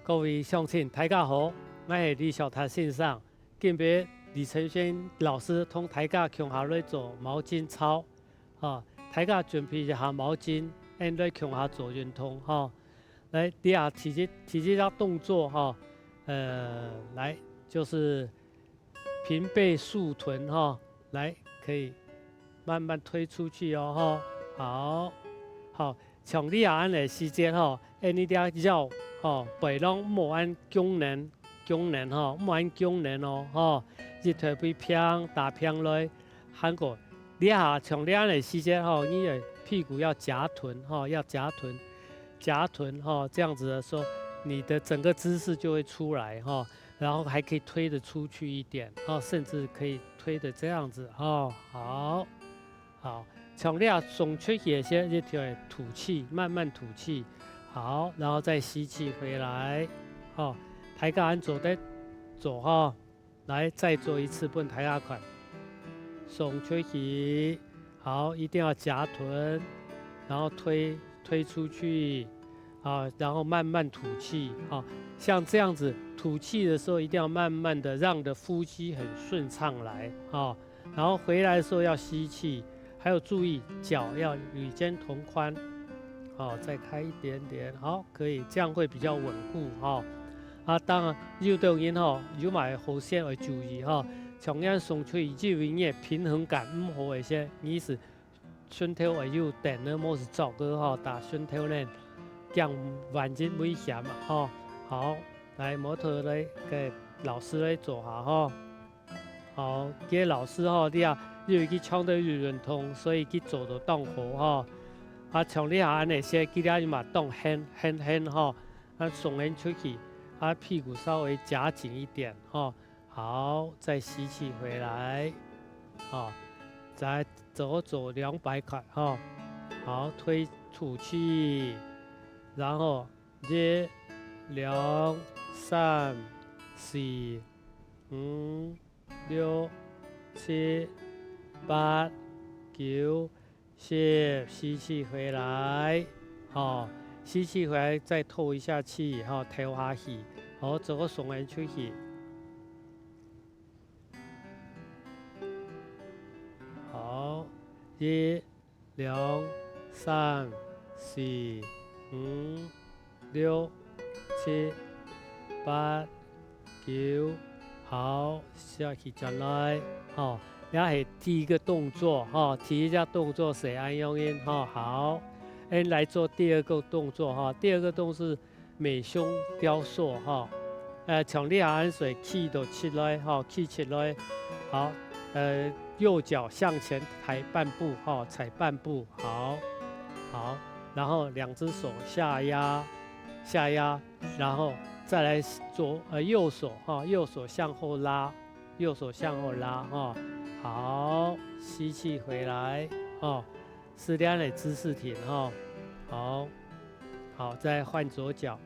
各位乡亲，大家好，我是李小潭先生。今别李承轩老师同大家共下来做毛巾操，大家准备一下毛巾，来共下做运动，来，第二提下动作，来就是平背竖臀，来可以慢慢推出去哦，好，像你安的时间你得绕。背拢莫按功能，莫按功能日头被偏打偏来，韩国你像你安的时间你的屁股要夹臀要夹臀，这样子的时候，你的整个姿势就会出来然后还可以推得出去一点甚至可以推得这样子好，像你送出去些日头吐气，慢慢吐气。好，然后再吸气回来，抬个安左的左来再做一次笨抬下款，送出去，好，一定要夹臀，然后推出去，然后慢慢吐气，像这样子吐气的时候一定要慢慢的让你的呼吸很顺畅来，然后回来的时候要吸气，还有注意脚要与肩同宽。再开一点点，好，可以，这样会比较稳固当然，运动员有买好些要注意像样送出去这边的平衡感唔好一些，意思身体会有电呢，莫是走个打身体呢，降万斤危险嘛好，来模特来给老师来做下好，给老师你因为去抢到运动，所以去做到动好像你安那些，记得嘛动很送人出去，屁股稍微夹紧一点好，再吸气回来再走200块好，推吐气，然后1、2、3、4、5、6、7、8、9。吸气回来，吸气回来再透一下气，透下气，这个送人出去，好，1、2、3、4、5、6、7、8、9，好，下去转来，也是第一个动作提一下动作谁按用音好，来做第二个动作第二个动作是美胸雕塑像你按水气都起来气起来，好，右脚向前抬半步踩半步，好，然后2只手下压，然后再来右手向后拉，好，吸气回来是这样的姿势停好，再换左脚，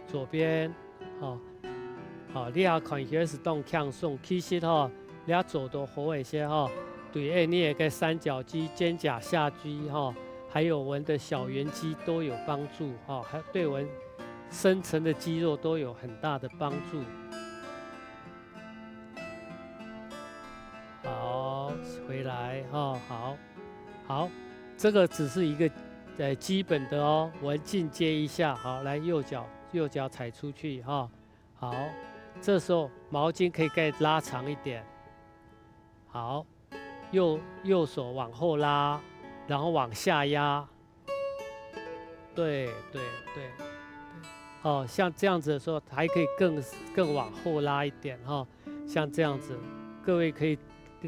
左边你也看起来是动向送，其实你要做到好一些对你的个三角肌、肩胛下肌还有我们的小圆肌都有帮助还对我们深层的肌肉都有很大的帮助。好，回来好，这个只是一个基本的我们进阶一下，好，来右脚踩出去好，这时候毛巾可以再拉长一点，好，右手往后拉，然后往下压，对，像这样子的时候还可以更往后拉一点像这样子，各位可以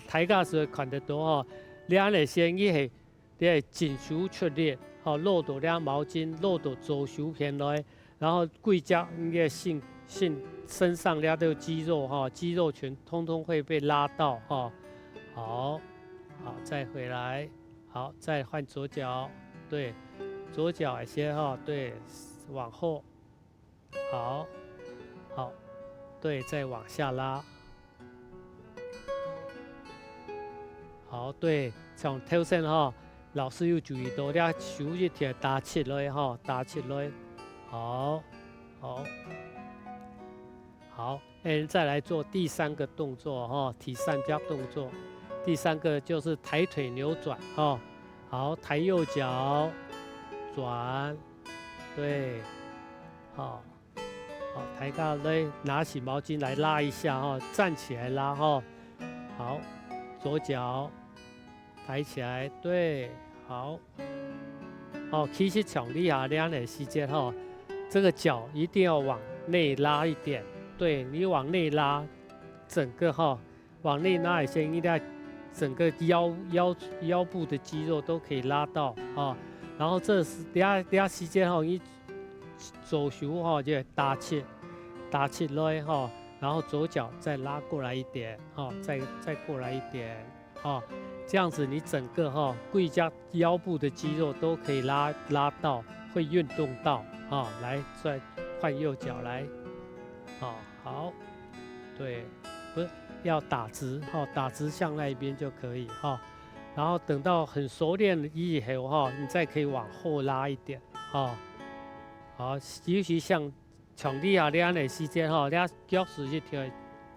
抬架时候看得到你那些你系紧手出力露到两毛巾，露到左手偏来，然后贵脚你的身上两的肌肉肌肉群通通会被拉到好，再回来，好，再换左脚，对，左脚先对，往后，好，对，再往下拉，好，对，像头先老师又注意到，你手一贴打起来哈，打起来，好，好，好，再来做第3个动作哈，体3加动作。第3个就是抬腿扭转哈，好，抬右脚，转，对，好，好，抬到嘞，拿起毛巾来拉一下哈，站起来拉哈，好，左脚抬起来，对，好，好，其实强力下量的时间哈，这个脚一定要往内拉一点，对你往内拉，整个哈往内拉一些，应该整个腰部的肌肉都可以拉到啊。然后这是等下时间哈，你左手哈就打起来哈，然后左脚再拉过来一点哈，再过来一点哈。这样子，你整个哈贵家腰部的肌肉都可以拉到，会运动到啊。来，再换右脚来，啊，好，对，不是要打直哈，打直向那一边就可以哈。然后等到很熟练以后哈，你再可以往后拉一点哈。好，尤其像强力下练的时间哈，你脚趾一条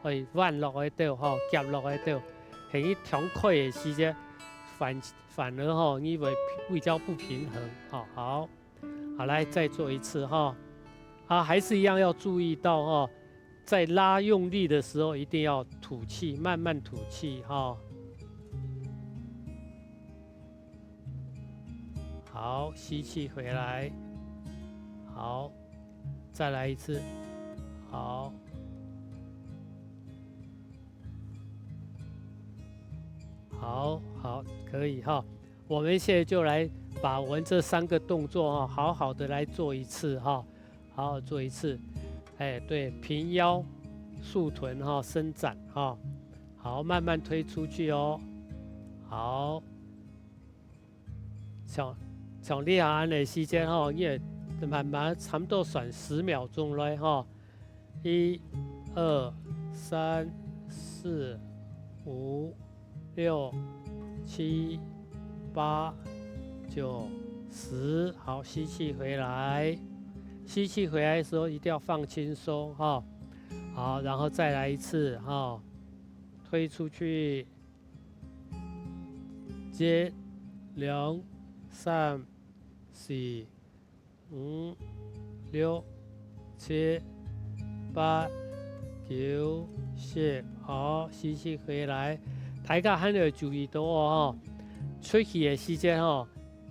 会弯落喺度哈，夹落喺度。很一条快的时间，反而哈，你会较不平衡。好，来再做一次哈。还是一样要注意到哈，在拉用力的时候一定要吐气，慢慢吐气哈。好，吸气回来。好，再来一次。好。好，可以哈。我们现在就来把我们这3个动作哈，好好的来做一次哈，好好做一次。对，平腰、竖臀哈，伸展哈。好，慢慢推出去哦。好，像你下的时间哈，你也慢慢差不多算10秒钟来哈。1、2、3、4、5、6、7、8、9、10，好，吸气回来。吸气回来的时候一定要放轻松哈。好，然后再来一次哈，推出去，接2、3、4、5、6、7、8、9、10，好，吸气回来。大家还要注意到哦，吹气的时间哦，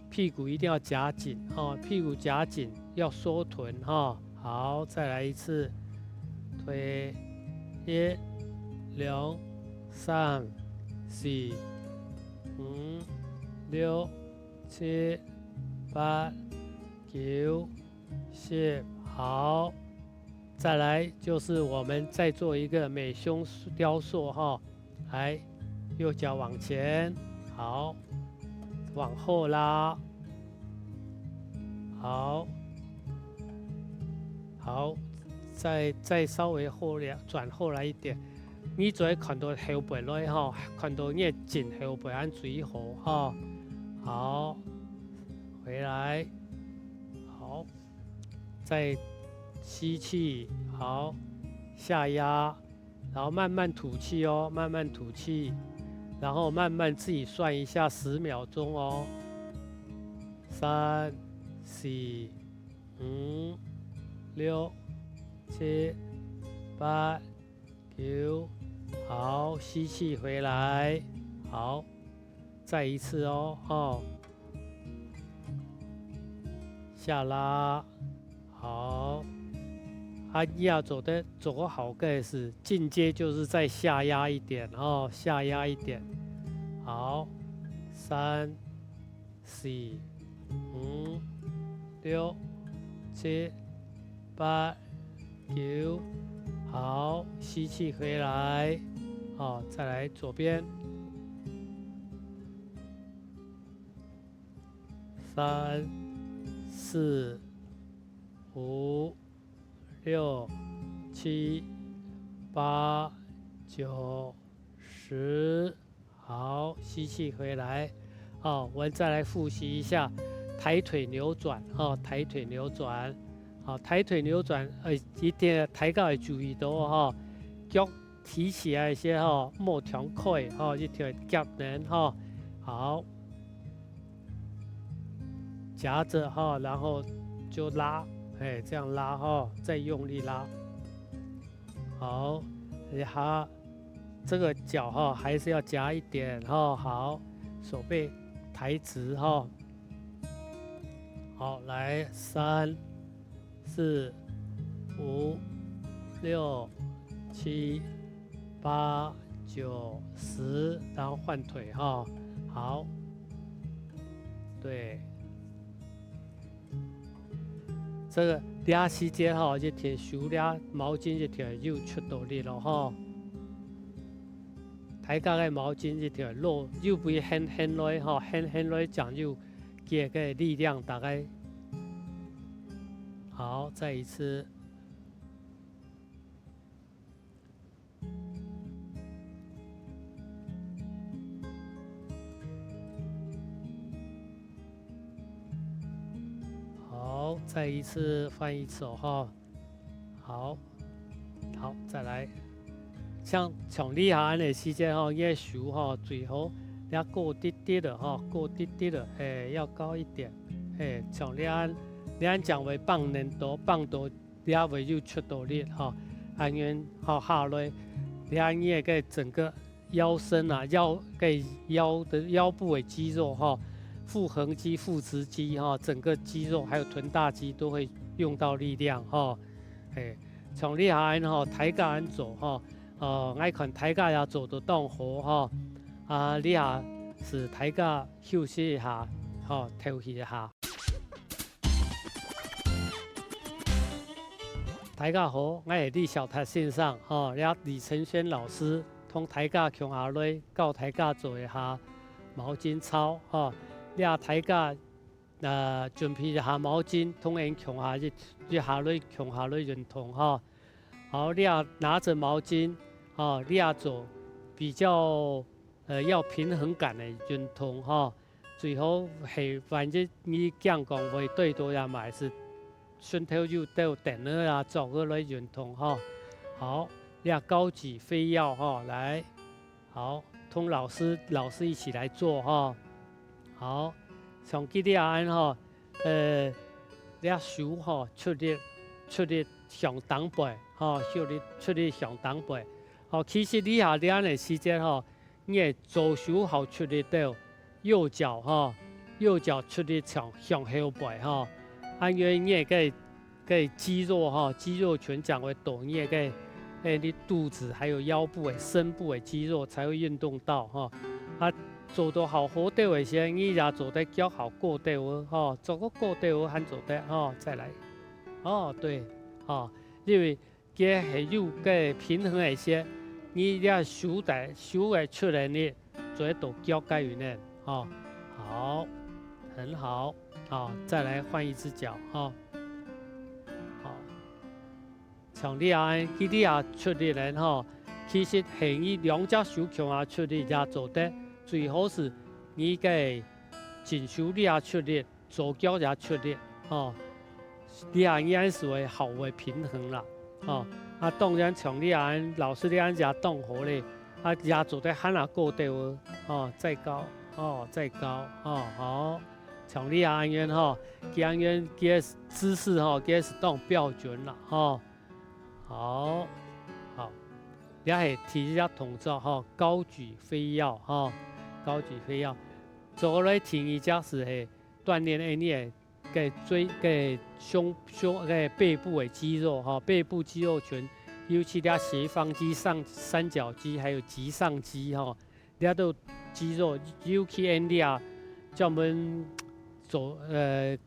屁股一定要夹紧哦，屁股夹紧，要缩臀哈。好，再来一次，推1、2、3、4、5、6、7、8、9、10，好。再来就是我们再做一个美胸雕塑哈，来，右脚往前，好，往后拉，好，再稍微转后来一点，你就会看到后背来哈，看到你颈后背按水好哈，好，回来，好，再吸气，好，下压，然后慢慢吐气哦，慢慢吐气，然后慢慢自己算一下10秒钟哦。3、4、5、6、7、8、9，好，吸气回来，好，再一次哦，下拉，好。你要走个好个是进阶，就是再下压一点哦，下压一点。好，3、4、5、6、7、8、9，好，吸气回来，好，再来左边，3、4、5、6、7、8、9、10，好，吸气回来。哦，我们再来复习一下抬腿扭转，哦，抬腿扭转，好，抬腿扭转，一定抬脚要注意到哦，脚提起来一些哈，莫调快哈，一条夹人哈，好，夹着哈，然后就拉，哎，这样拉哈，再用力拉，好，好，这个脚哈还是要夹一点哈，好，手背抬直哈，好，来3、4、5、6、7、8、9、10，然后换腿哈，好，对，这个抓时间哈，就摕手抓毛巾就摕又出到力了哈。抬脚的毛巾这条肉又不会很落哈，很落讲究给个力量，大概好，再一次。好，再一次换一手哈，好，好，再来，像从你下安的时间哈，叶手哈最好要高低低的哈，高低低的，要高一点，从你安讲为棒能多，棒多你安为又出到力哈，安源好下来，你安也个整个腰身啊，腰部的肌肉哈。腹横肌、腹直肌哈，整个肌肉还有臀大肌都会用到力量哈。从你下安哈抬脚安走哈，爱看抬脚也做得动好哈。你下是抬脚休息一下，休息一下。大家好，我是李小台先生哈，李承轩老师通抬脚向下来，教抬脚做一下毛巾操哈。你抬脚，準備一下毛巾，通然強下一下來強下來運動哈。好，你拿着毛巾，你做比較要平衡感的運動哈。最好係反正你講講會對多呀嘛，是順頭就到等了啊，走過來運動哈。好，你高舉飛躍哈，來，好，同老師一起來做哈。好，從佢哋安吼，你手吼出力向東背，出力向東背。其實你下啲安嘅時間吼，你係左手好出力到，右腳出力向後背哈。按樣你係個肌肉肌肉群講為多，你係你肚子還有腰部身部的肌肉才會運動到哈。做到好好對的時，你也做得腳好過對哦，做個過對還做得再來，對，因為佢係有個平衡一些，你要手的出來呢，做到腳該有呢，好，很好，再來換一隻腳好，從你安佢哋出力人其實係你兩隻手向下出力也做得。最好是你嘅前手你也出力，左腳也出力，你安是會好為平衡啦，當然從你安老師你安也動好咧，也做得很過對再高，再高，好，從你安樣佢嘅姿勢佢是當標準啦，好，你係提一下動作高舉飛躍高舉飛躍，做來聽一隻是係鍛鍊你嘅胸背部的肌肉背部肌肉群，尤其啲斜方肌、三角肌還有棘上肌啲都肌肉，尤其你專門做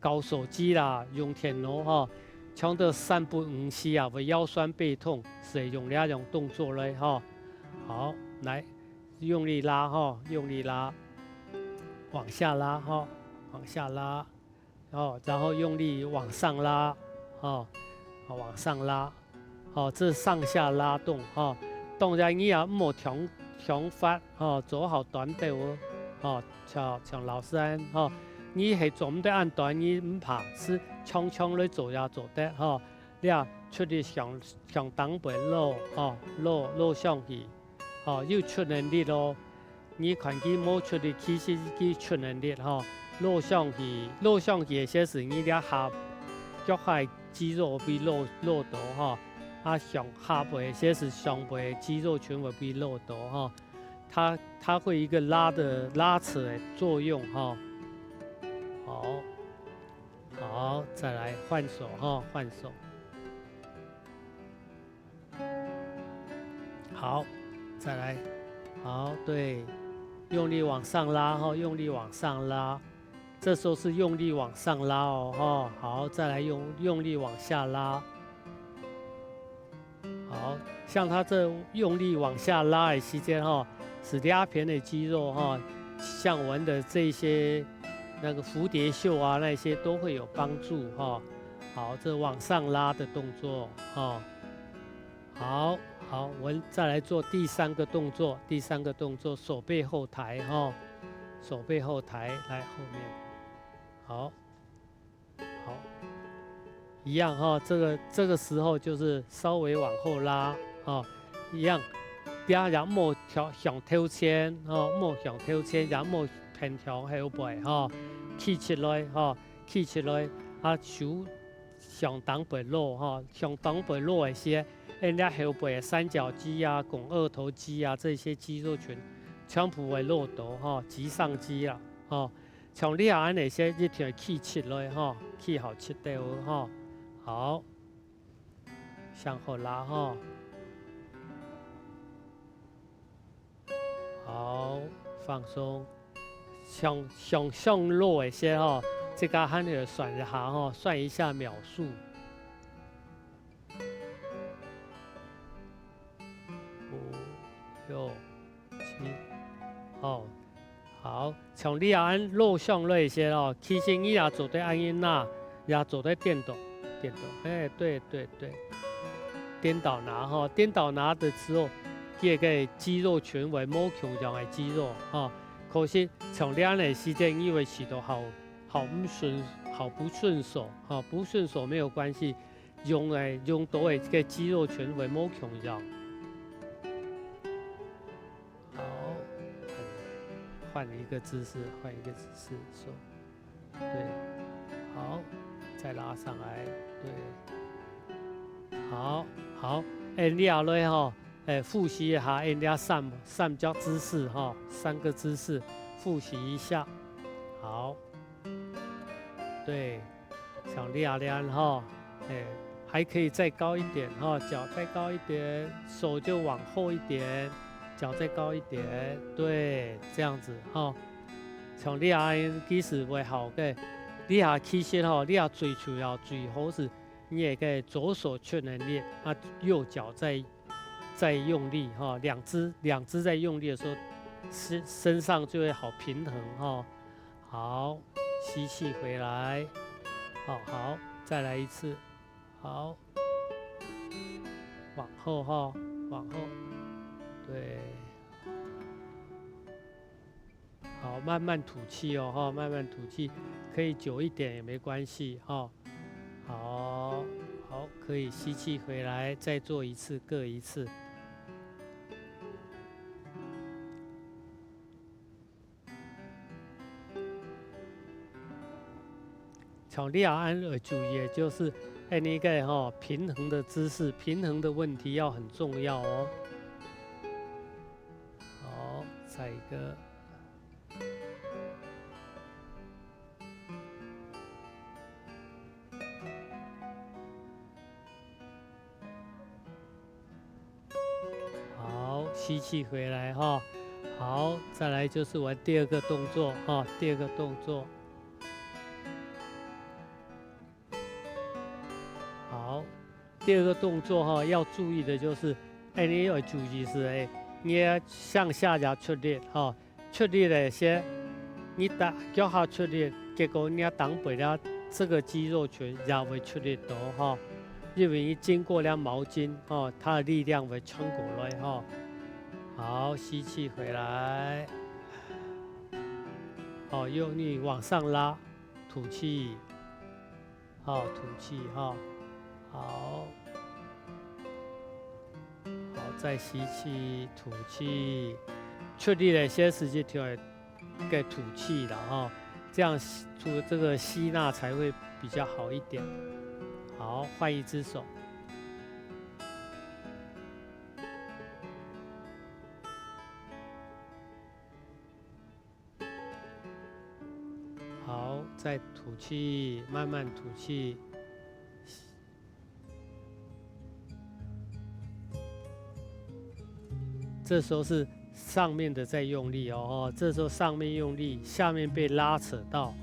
搞手機啦，用電腦強的3不5 C為腰酸背痛，是用呢種動作來好，來。用力拉用力拉，往下拉往下拉，然後用力往上拉，往上拉，這上下拉動當然你也莫強發做好短調像老师安你系做唔得按段，你唔怕是冲冲来做呀做得你啊出去向东北路上去又出能力咯。你看佢冇出去，其实佢出能力路上去嘅些是你俩脚下肌肉比落多上下背些是上背肌肉群会比落多它会一个拉扯的作用好，再来换手换手。好，再来，好，对，用力往上拉用力往上拉，这时候是用力往上拉好，再来用力往下拉。好像他这用力往下拉的时间使两边的肌肉像我们的这些那个蝴蝶袖啊那些都会有帮助好，这往上拉的动作好，我们再来做第三个动作，手背后抬手背后抬来后面，好，一样这个时候就是稍微往后拉一样，边也莫向挑前莫向挑前，也莫偏向后背起起来手向东北落向东北落一些，人家后背的三角肌啊、肱二头肌啊这些肌肉群全部会落到棘上肌啦像你安那些一条起起来起好切掉好，向后拉好，放松，向落一些这个还得算一下算一下秒数。5、6、7，好，像你按落向落一些其实你也做得按音呐，也做得颠倒，对，颠倒拿的时候，这个肌肉群为more强壮的肌肉可是像练的时间，因为是都好不顺手不顺手没有关系，用到的这个肌肉群为more强壮。好，换一个姿势，手，对，好，再拉上来，对，好，你下来复习一下人家三角姿势3个姿势复习一下，好，对，像练还可以再高一点脚再高一点，手就往后一点，脚再高一点，对，这样子像你其实会好嘅，你其实你追求要最好是你也可以左手出能力右脚再用力两只在用力的时候，身上就会好平衡好，吸气回来，好，再来一次，好，往后往后，对，好，慢慢吐气慢慢吐气，可以久一点也没关系好，可以吸气回来，再做一次，各一次。像你要注意，就是那个平衡的姿势，平衡的问题要很重要好，再一个。好，吸气回来好，再来就是我第二个动作第二个动作。好，第二个动作要注意的就是，你要注意是你要向下压出力出力的些，你脚下出力，结果你要挡不了这个肌肉群也会出力多因为你经过了毛巾它的力量会冲过来好，吸气回来，好，用力往上拉，吐气，好，吐气，哈，好，好，再吸气，吐气，出力的些时间就要给吐气了哈，这样除了这个吸纳才会比较好一点。好，换一只手。好，再吐气，慢慢吐气。这时候是上面的在用力哦，这时候上面用力，下面被拉扯到，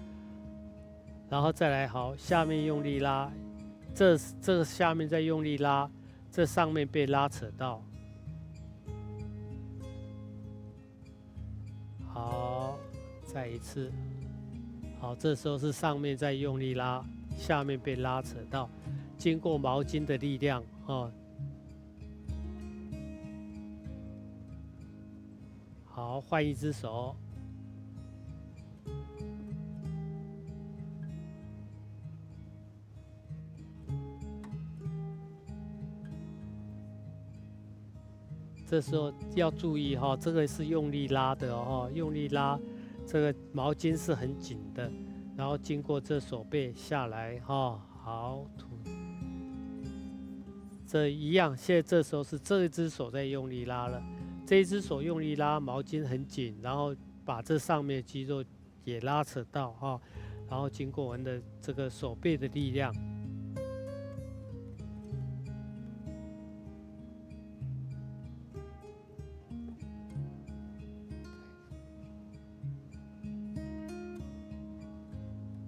然后再来好，下面用力拉，这个下面再用力拉，这上面被拉扯到。好，再一次。好，这时候是上面在用力拉，下面被拉扯到，经过毛巾的力量哦。好，换一只手。这时候要注意哈，这个是用力拉的哦，用力拉。这个毛巾是很紧的，然后经过这手背下来哈，好吐，这一样。现在这时候是这一只手在用力拉了，这一只手用力拉，毛巾很紧，然后把这上面的肌肉也拉扯到哈，然后经过我们的这个手背的力量。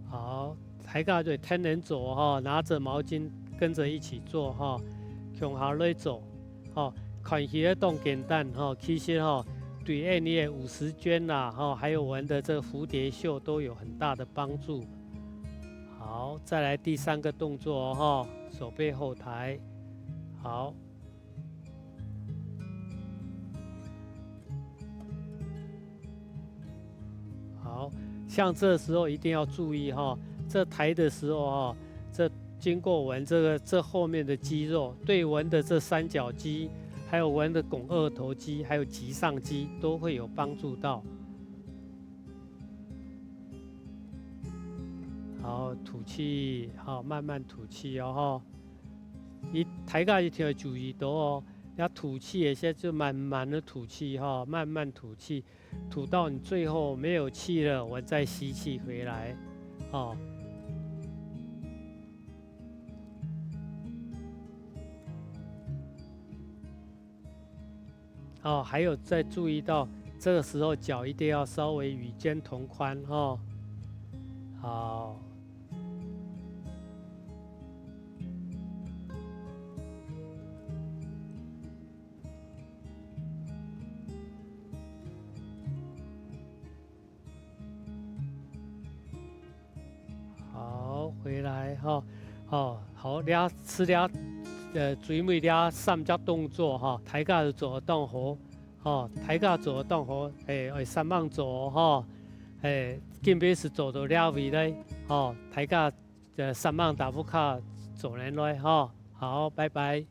好，大家就听人做哈，拿着毛巾跟着一起做哈，向下来做，哈，看起来动简单哈，其实哈对你的50圈啦哈，还有我们的这个蝴蝶袖都有很大的帮助。好，再来第3个动作哈，手背后抬，好。好，像这时候一定要注意哈，这抬的时候哈，这经过我们这后面的肌肉，对我们的这三角肌，还有我们的肱二头肌，还有棘上肌都会有帮助到。好，吐气，好，慢慢吐气哦哈。你抬架一定要注意到哦。要吐气一下就慢慢的吐气哈，慢慢吐气，吐到你最后没有气了，我再吸气回来，哦。哦，还有再注意到这个时候脚一定要稍微与肩同宽哦。好。回来哈，哦，好，你吃了最尾了3只动作哈，大家就做动好，哦，大家做动好，会3万做哈，今边是做到了位嘞，哦，大家3万大不卡做人来哈，好，拜拜。